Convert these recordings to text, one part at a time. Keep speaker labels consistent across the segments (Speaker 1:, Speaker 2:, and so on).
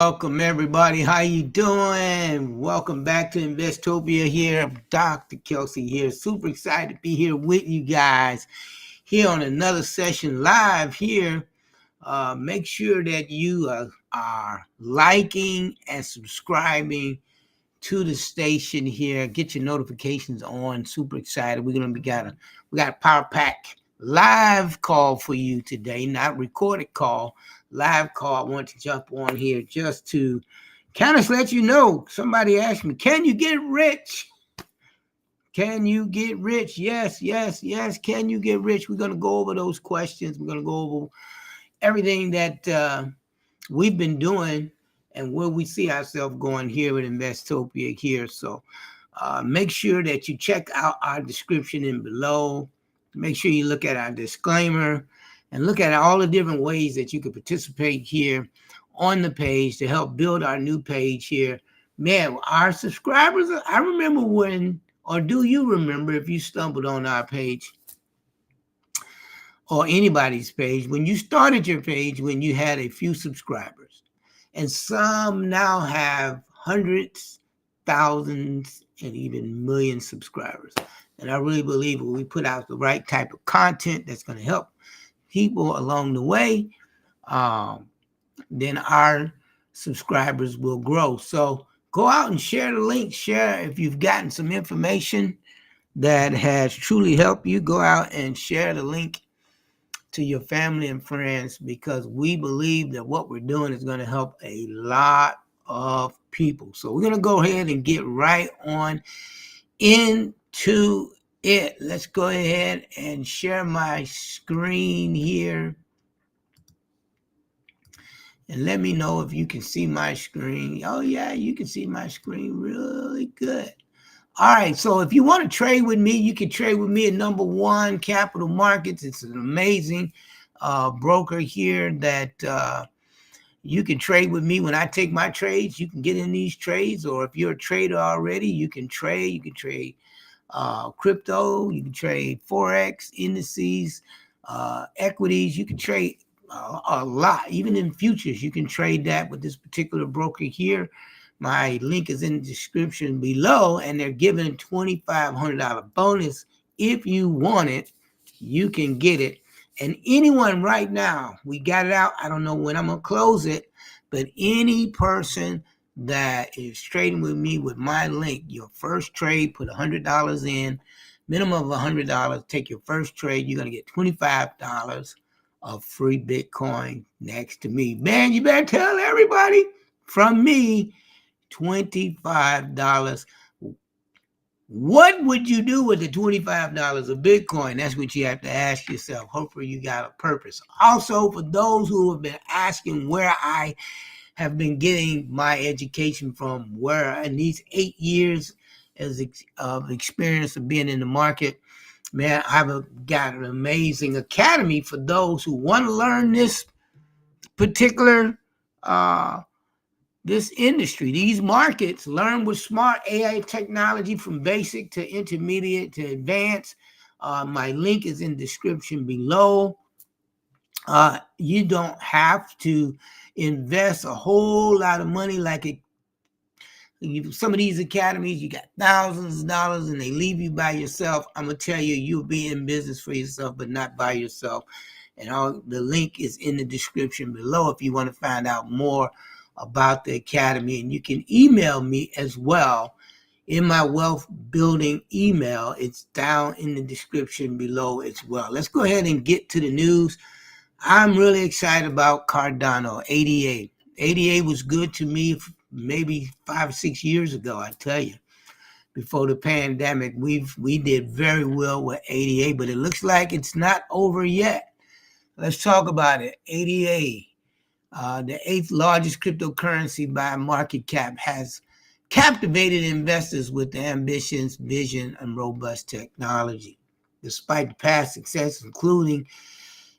Speaker 1: Welcome everybody. How you doing? Welcome back to Investopia here. Dr. Kelsey here. Super excited to be here with you guys here on another session live here. Make sure that you are liking and subscribing to the station here. Get your notifications on. Super excited. We got a power pack live call for you today, not recorded call, live call. I want to jump on here just to kind of let you know. Somebody asked me, can you get rich? Can you get rich? Yes. Can you get rich? We're going to go over those questions. We're going to go over everything that we've been doing and where we see ourselves going here with Investopia here. So make sure that you check out our description in below. Make sure you look at our disclaimer and look at all the different ways that you can participate here on the page to help build our new page here. Man, our subscribers, I remember when, or do you remember if you stumbled on our page or anybody's page, when you started your page, when you had a few subscribers, and some now have hundreds, thousands, and even millions subscribers. And I really believe when we put out the right type of content that's going to help people along the way, then our subscribers will grow. So go out and share the link. Share if you've gotten some information that has truly helped you. Go out and share the link to your family and friends, because we believe that what we're doing is going to help a lot of people. So we're going to go ahead and get right on into it. Let's go ahead and share my screen here. And let me know if you can see my screen. Oh, yeah, you can see my screen really good. All right, so if you want to trade with me, you can trade with me at number one, Capital Markets. It's an amazing broker here that you can trade with me. When I take my trades, you can get in these trades. Or if you're a trader already, you can trade. You can trade crypto. You can trade forex, indices, equities. You can trade a lot. Even in futures, you can trade that with this particular broker here. My link is in the description below, and they're giving a $2,500 bonus. If you want it, you can get it. And anyone right now, we got it out. I don't know when I'm going to close it, but any person that is trading with me with my link, your first trade, put $100 in, minimum of $100, take your first trade, you're going to get $25 of free Bitcoin next to me. Man, you better tell everybody from me. $25. What would you do with the $25 of Bitcoin? That's what you have to ask yourself. Hopefully you got a purpose. Also, for those who have been asking where I have been getting my education from, where in these 8 years of experience of being in the market, man, I've got an amazing academy for those who want to learn this particular this industry, these markets. Learn with smart AI technology from basic to intermediate to advanced. My link is in the description below. You don't have to invest a whole lot of money like some of these academies. You got thousands of dollars and they leave you by yourself. I'm going to tell you, you'll be in business for yourself, but not by yourself. And the link is in the description below if you want to find out more about the academy. And you can email me as well in my wealth building email. It's down in the description below as well. Let's go ahead and get to the news. I'm really excited about Cardano, ADA. ADA was good to me maybe 5 or 6 years ago, I tell you. Before the pandemic, we did very well with ADA, but it looks like it's not over yet. Let's talk about it. ADA. The 8th largest cryptocurrency by market cap, has captivated investors with their ambitions, vision, and robust technology. Despite the past success, including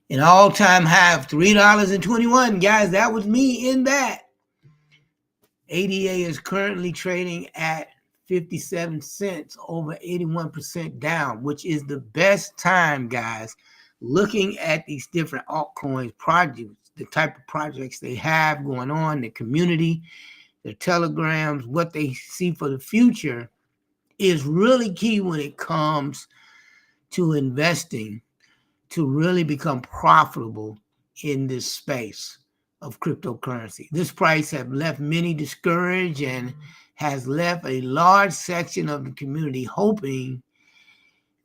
Speaker 1: an all-time high of $3.21, guys, that was me in that. ADA is currently trading at 57 cents, over 81% down, which is the best time, guys, looking at these different altcoins projects. the type of projects they have going on, the community, the telegrams, what they see for the future is really key when it comes to investing to really become profitable in this space of cryptocurrency. This price have left many discouraged and has left a large section of the community hoping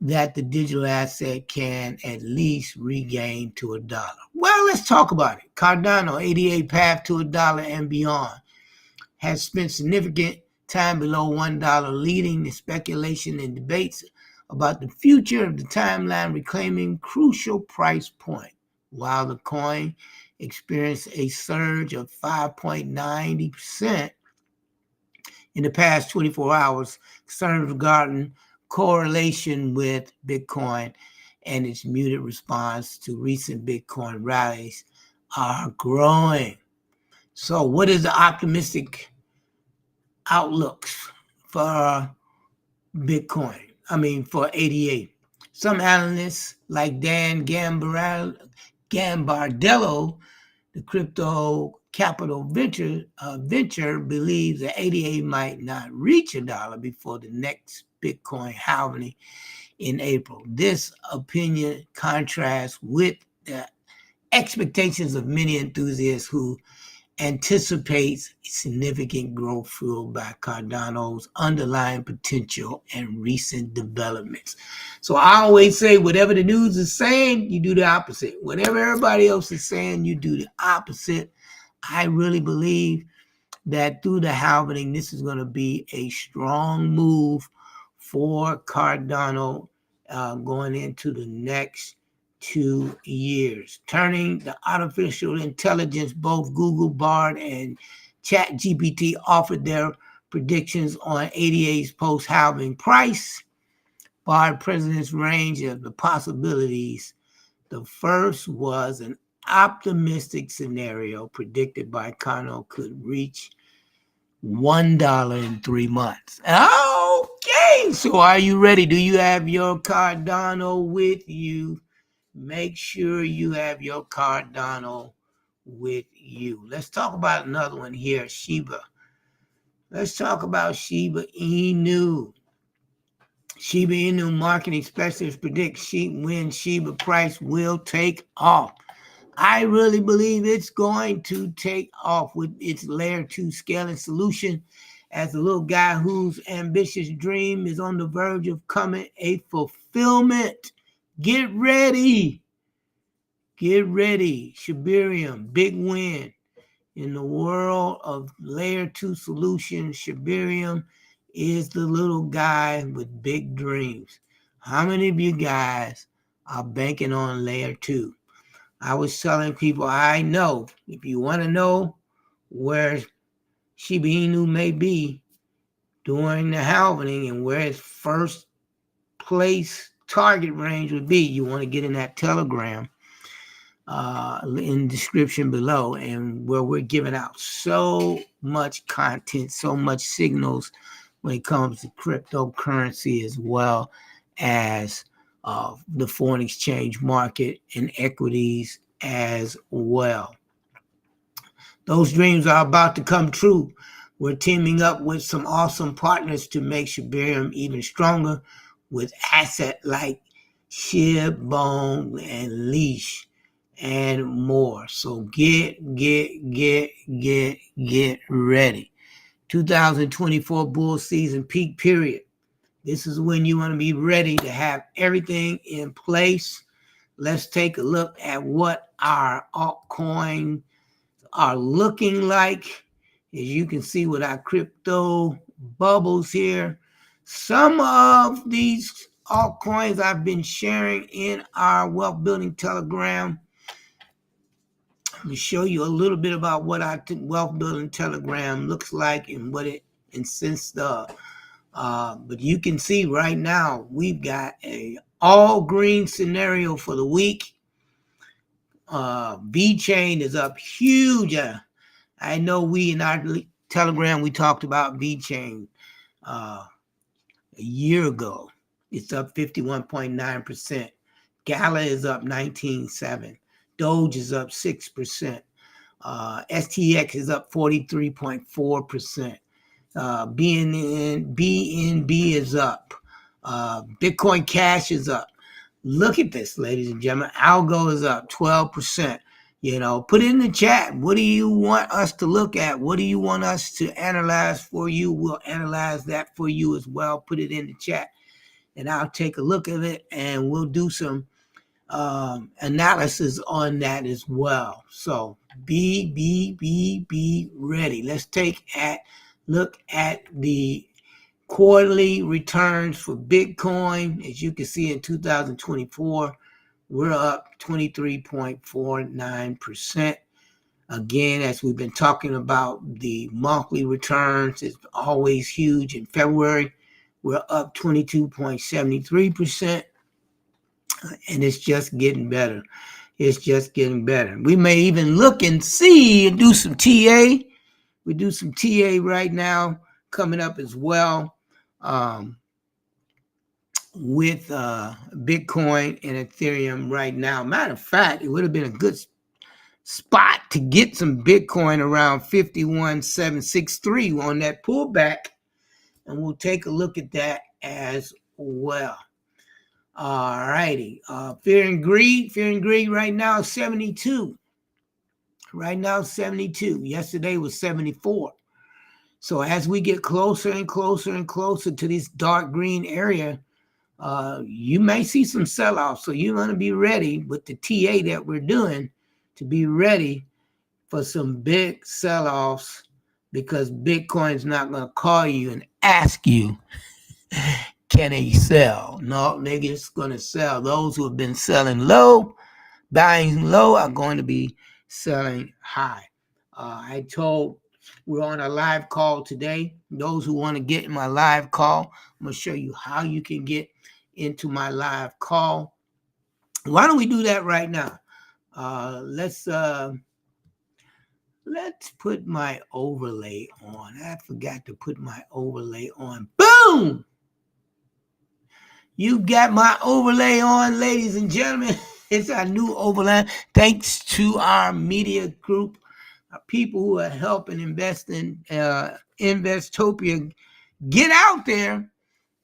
Speaker 1: that the digital asset can at least regain to $1. Well, let's talk about it. Cardano, 88 path to $1 and beyond, has spent significant time below $1, leading the speculation and debates about the future of the timeline, reclaiming crucial price point. While the coin experienced a surge of 5.90% in the past 24 hours, concerns regarding correlation with Bitcoin and its muted response to recent Bitcoin rallies are growing. So what is the optimistic outlooks for Bitcoin? For 88. Some analysts like Dan Gambardello, the crypto capital venture believes that 88 might not reach $1 before the next Bitcoin halving in April. This opinion contrasts with the expectations of many enthusiasts who anticipates significant growth fueled by Cardano's underlying potential and recent developments. So I always say, whatever the news is saying, you do the opposite. Whatever everybody else is saying, you do the opposite. I really believe that through the halving, this is going to be a strong move for Cardano going into the next 2 years, turning the artificial intelligence. Both Google, Bard, and ChatGPT offered their predictions on 88's post-halving price. Bard president's range of the possibilities. The first was an optimistic scenario predicted by Cardano could reach $1 in 3 months. Okay, so are you ready? Do you have your Cardano with you? Make sure you have your Cardano with you. Let's talk about another one here, Shiba. Let's talk about Shiba Inu. Shiba Inu marketing specialists predict when Shiba price will take off. I really believe it's going to take off with its layer 2 scaling solution. As a little guy whose ambitious dream is on the verge of coming a fulfillment. Get ready. Get ready. Shibarium, big win. In the world of layer 2 solutions, Shibarium is the little guy with big dreams. How many of you guys are banking on layer 2? I was telling people, I know, if you want to know where Shiba Inu may be during the halving and where its first place target range would be, you want to get in that Telegram in the description below, and where we're giving out so much content, so much signals when it comes to cryptocurrency, as well as the foreign exchange market and equities as well. Those dreams are about to come true. We're teaming up with some awesome partners to make Shibarium even stronger with assets like Shib, Bone, and Leash, and more. So get ready. 2024 bull season peak period. This is when you want to be ready to have everything in place. Let's take a look at what our altcoins are looking like. As you can see with our crypto bubbles here, some of these altcoins I've been sharing in our wealth building telegram. Let me show you a little bit about what our wealth building telegram looks like and what it consists of. But you can see right now we've got a all green scenario for the week. VeChain is up huge. I know we in our telegram we talked about VeChain a year ago. It's up 51.9%. Gala is up 19.7%. Doge is up 6%. STX is up 43.4%. BNB is up. Bitcoin Cash is up. Look at this, ladies and gentlemen. Algo is up 12%. Put it in the chat. What do you want us to look at? What do you want us to analyze for you? We'll analyze that for you as well. Put it in the chat, and I'll take a look at it, and we'll do some analysis on that as well. So be ready. Let's take a look at the quarterly returns for Bitcoin. As you can see, in 2024, we're up 23.49%. Again, as we've been talking about, the monthly returns is always huge. In February, we're up 22.73%. And it's just getting better. It's just getting better. We may even look and see and do some TA. We do some TA right now coming up as well, with Bitcoin and Ethereum right now. Matter of fact, it would have been a good spot to get some Bitcoin around 51,763 on that pullback, and we'll take a look at that as well. All righty. Fear and greed right now is 72. Right now, 72. Yesterday was 74. So as we get closer and closer and closer to this dark green area, you may see some sell-off. So you want to be ready with the TA that we're doing to be ready for some big sell-offs, because Bitcoin's not going to call you and ask you, can he sell? No, niggas going to sell. Those who have been selling low, buying low, are going to be selling high. I told we're on a live call today. Those who want to get in my live call, I'm going to show you how you can get into my live call. Why don't we do that right now? Let's put my overlay on. I forgot to put my overlay on. Boom! You got my overlay on, ladies and gentlemen. It's our new overlay. Thanks to our media group, our people who are helping invest in Investopia. Get out there.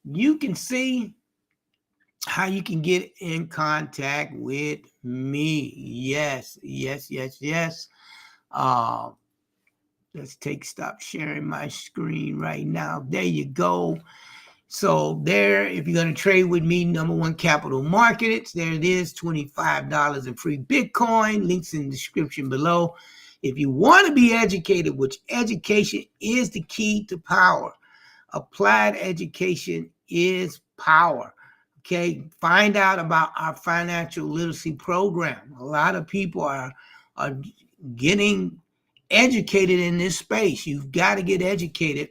Speaker 1: You can see how you can get in contact with me. Yes. Let's stop sharing my screen right now. There you go. So there, if you're going to trade with me, number one capital markets, there it is, $25 in free Bitcoin. Links in the description below. If you want to be educated, which education is the key to power. Applied education is power. Okay, find out about our financial literacy program. A lot of people are getting educated in this space. You've got to get educated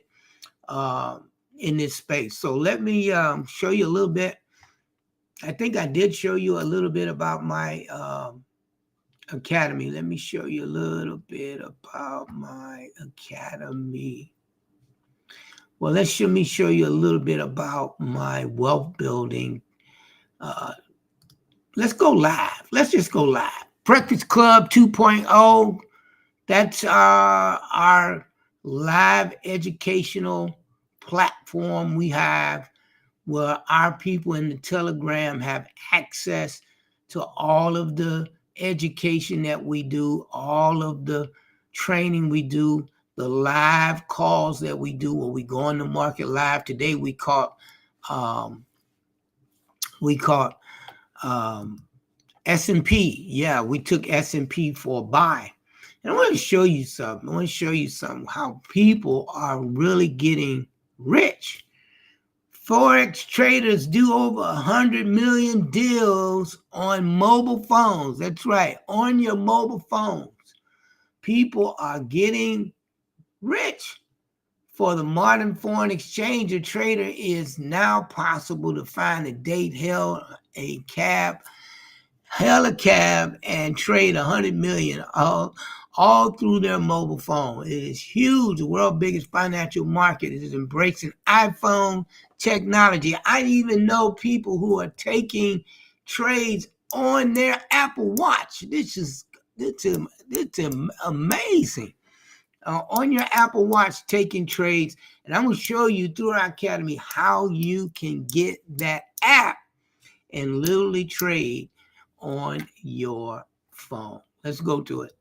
Speaker 1: in this space. So let me show you a little bit. I think I did show you a little bit about my academy. Let me show you a little bit about my academy. Well, let me show you a little bit about my wealth building. Let's go live. Let's just go live. Breakfast Club 2.0. That's our live educational platform we have, where our people in the Telegram have access to all of the education that we do, all of the training we do, the live calls that we do when we go on the market live. Today we caught S&P. Yeah, we took S&P for a buy. And I want to show you something. How people are really getting rich. Forex traders do over 100 million deals on mobile phones. That's right, on your mobile phones. People are getting rich. For the modern foreign exchange trader, it is now possible to find a date, hail a cab, and trade 100 million all through their mobile phone. It is huge. The world's biggest financial market. It is embracing iPhone technology. I even know people who are taking trades on their Apple Watch. This amazing. On your Apple Watch, taking trades. And I'm going to show you through our academy how you can get that app and literally trade on your phone. Let's go to it.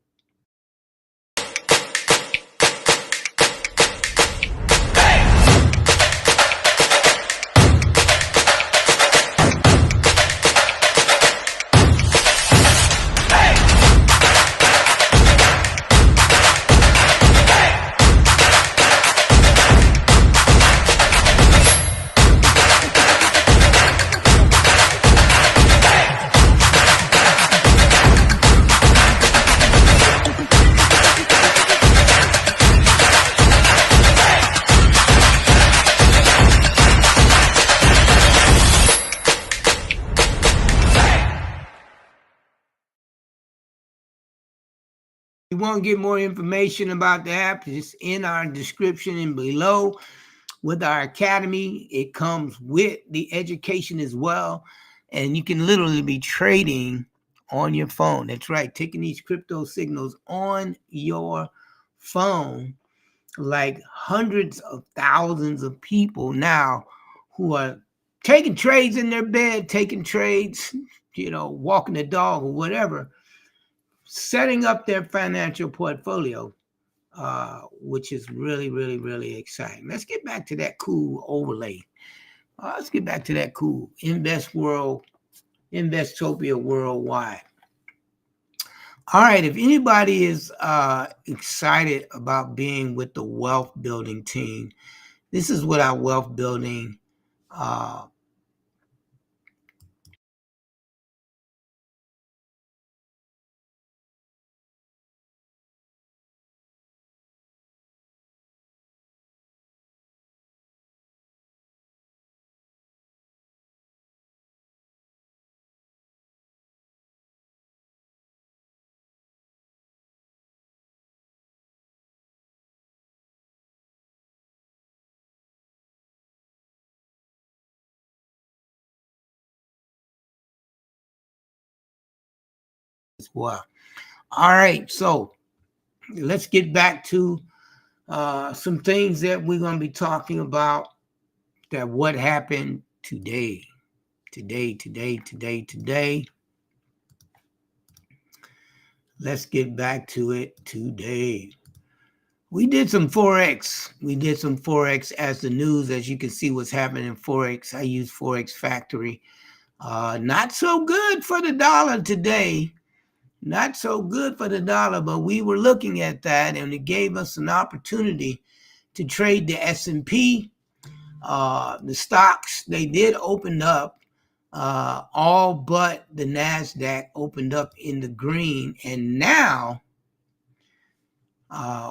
Speaker 1: If you want to get more information about the app, it's in our description and below. With our academy, it comes with the education as well. And you can literally be trading on your phone. That's right, taking these crypto signals on your phone, like hundreds of thousands of people now who are taking trades in their bed, taking trades, walking the dog or whatever, setting up their financial portfolio, which is really, really, really exciting. Let's get back to that cool overlay. Let's get back to that cool Investopia worldwide. All right, if anybody is excited about being with the wealth building team, this is what our wealth building as well. All right, so let's get back to some things that we're going to be talking about, that what happened today. Let's get back to it today. We did some forex. As the news, as you can see what's happening in forex. I use Forex Factory. Not so good for the dollar today. Not so good for the dollar, but we were looking at that, and it gave us an opportunity to trade the S&P. The stocks, they did open up, all but the NASDAQ opened up in the green, and now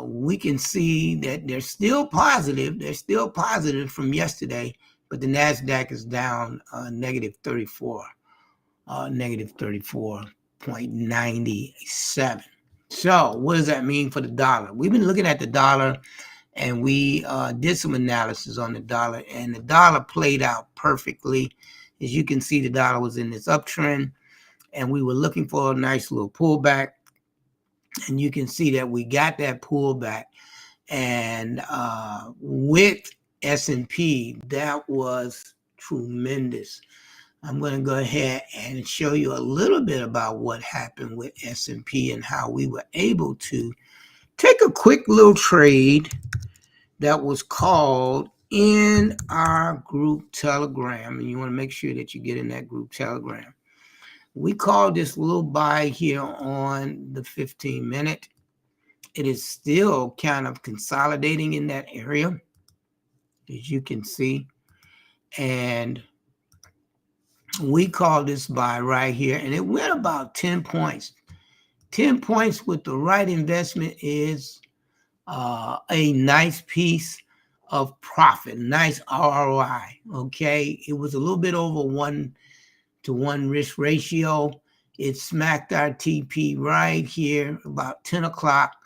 Speaker 1: we can see that they're still positive. They're still positive from yesterday, but the NASDAQ is down negative 34.97. So what does that mean for the dollar? We've been looking at the dollar, and we did some analysis on the dollar, and the dollar played out perfectly. As you can see, the dollar was in this uptrend, and we were looking for a nice little pullback. And you can see that we got that pullback. And with S&P, that was tremendous. I'm going to go ahead and show you a little bit about what happened with S&P and how we were able to take a quick little trade that was called in our group Telegram. And you want to make sure that you get in that group Telegram. We called this little buy here on the 15-minute. It is still kind of consolidating in that area, as you can see. And we call this buy right here, and it went about 10 points. 10 points with the right investment is a nice piece of profit, nice ROI, okay? It was a little bit over 1-to-1 risk ratio. It smacked our TP right here about 10 o'clock,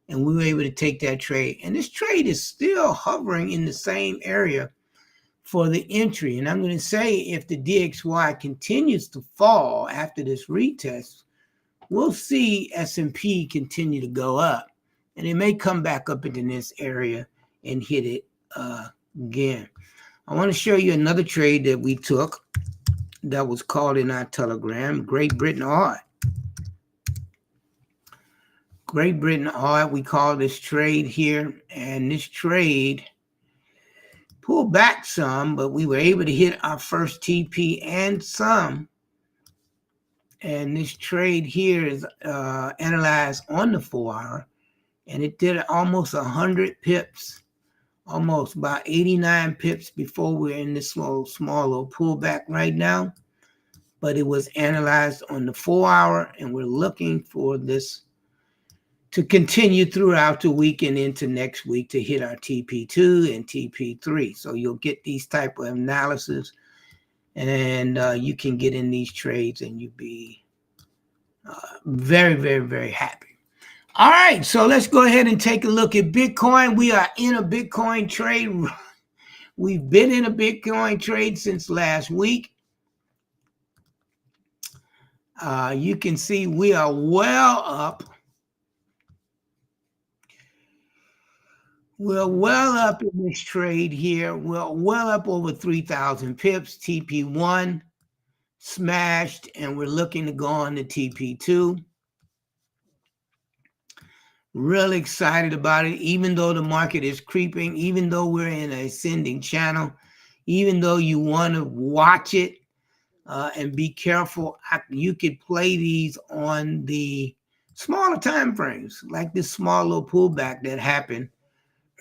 Speaker 1: and we were able to take that trade. And this trade is still hovering in the same area for the entry. And I'm going to say if the DXY continues to fall after this retest, we'll see S&P continue to go up. And it may come back up into this area and hit it again. I want to show you another trade that we took that was called in our Telegram, Great Britain oil. Great Britain oil, we call this trade here. And this trade pulled back some, but we were able to hit our first TP and some. And this trade here is analyzed on the 4-hour, and it did almost 100 pips, almost about 89 pips before we're in this small little pullback right now. But it was analyzed on the 4-hour, and we're looking for this to continue throughout the week and into next week to hit our TP2 and TP3. So you'll get these type of analysis, and you can get in these trades and you'll be very, very, very happy. All right, so let's go ahead and take a look at Bitcoin. We are in a Bitcoin trade. We've been in a Bitcoin trade since last week. You can see we are well up. We're well up in this trade here. We're well up over 3,000 pips. TP1 smashed, and we're looking to go on to TP2. Really excited about it, even though the market is creeping, even though we're in an ascending channel, even though you want to watch it and be careful. You could play these on the smaller time frames, like this small little pullback that happened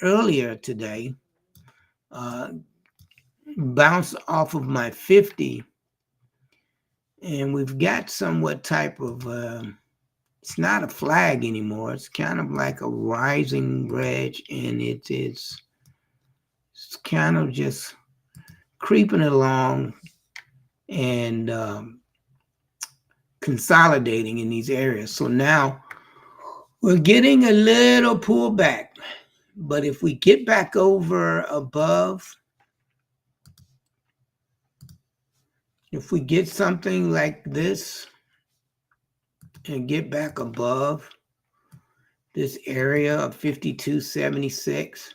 Speaker 1: earlier today. Bounced off of my 50, and we've got somewhat type of it's not a flag anymore. It's kind of like a rising wedge, and it's kind of just creeping along and consolidating in these areas. So now we're getting a little pullback, but if we get back over above, if we get something like this and get back above this area of 52.76,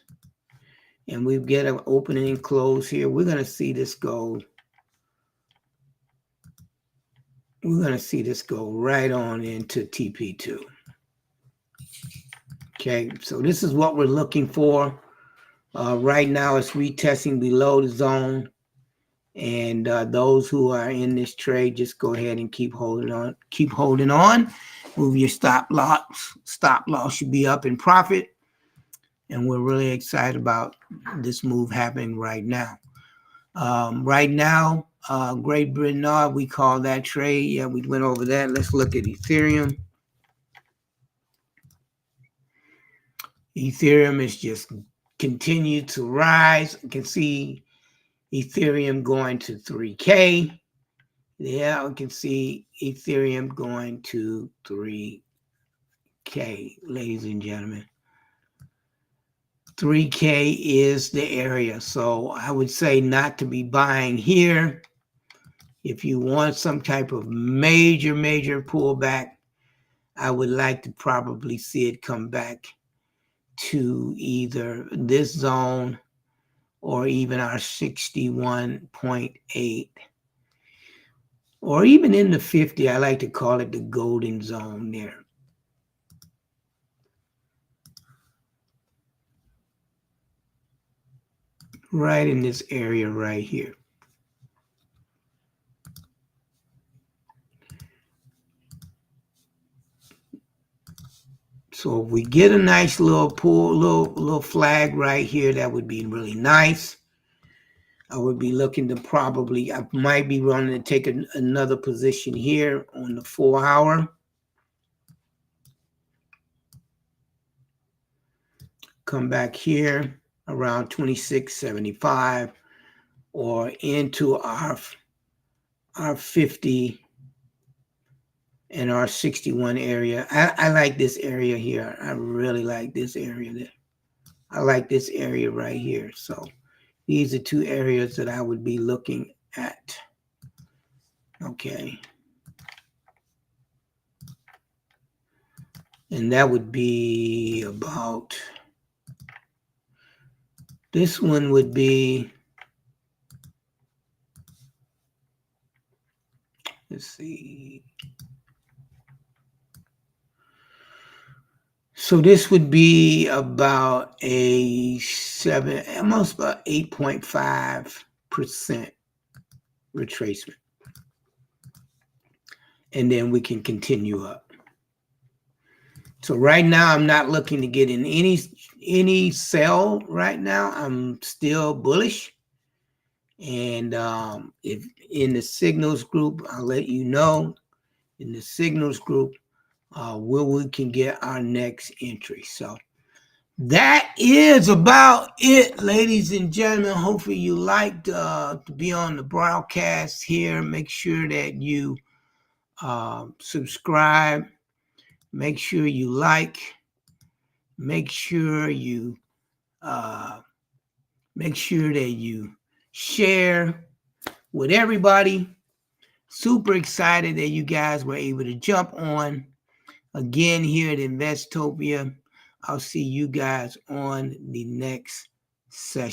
Speaker 1: and we get an opening and close here, we're going to see this go. We're going to see this go right on into TP2. Okay, so this is what we're looking for. Right now it's retesting below the zone. And those who are in this trade, just go ahead and keep holding on. Keep holding on. Move your stop loss. Stop loss should be up in profit. And we're really excited about this move happening right now. Right now, Great Britain, we call that trade. Yeah, we went over that. Let's look at Ethereum. Ethereum is just continued to rise. You can see Ethereum going to 3K. Yeah, we can see Ethereum going to 3K, ladies and gentlemen. 3K is the area. So I would say not to be buying here. If you want some type of major pullback, I would like to probably see it come back to either this zone or even our 61.8, or even in the 50. I like to call it the golden zone there. Right in this area right here. So if we get a nice little pull, little flag right here, that would be really nice. I would be looking to probably, I might be running to take another position here on the 4-hour. Come back here around 26.75 or into our 50 and our 61 area. I like this area here. I really like this area there. I like this area right here. So These are two areas that I would be looking at. Okay. And that would be about, this one would be, let's see. So this would be about a almost about 8.5% retracement. And then we can continue up. So right now, I'm not looking to get in any sell right now. I'm still bullish. And if in the signals group, I'll let you know in the signals group where we can get our next entry. So that is about it, ladies and gentlemen. Hopefully you liked to be on the broadcast here. Make sure that you subscribe. Make sure you like. Make sure that you share with everybody. Super excited that you guys were able to jump on again here at Investopia. I'll see you guys on the next session.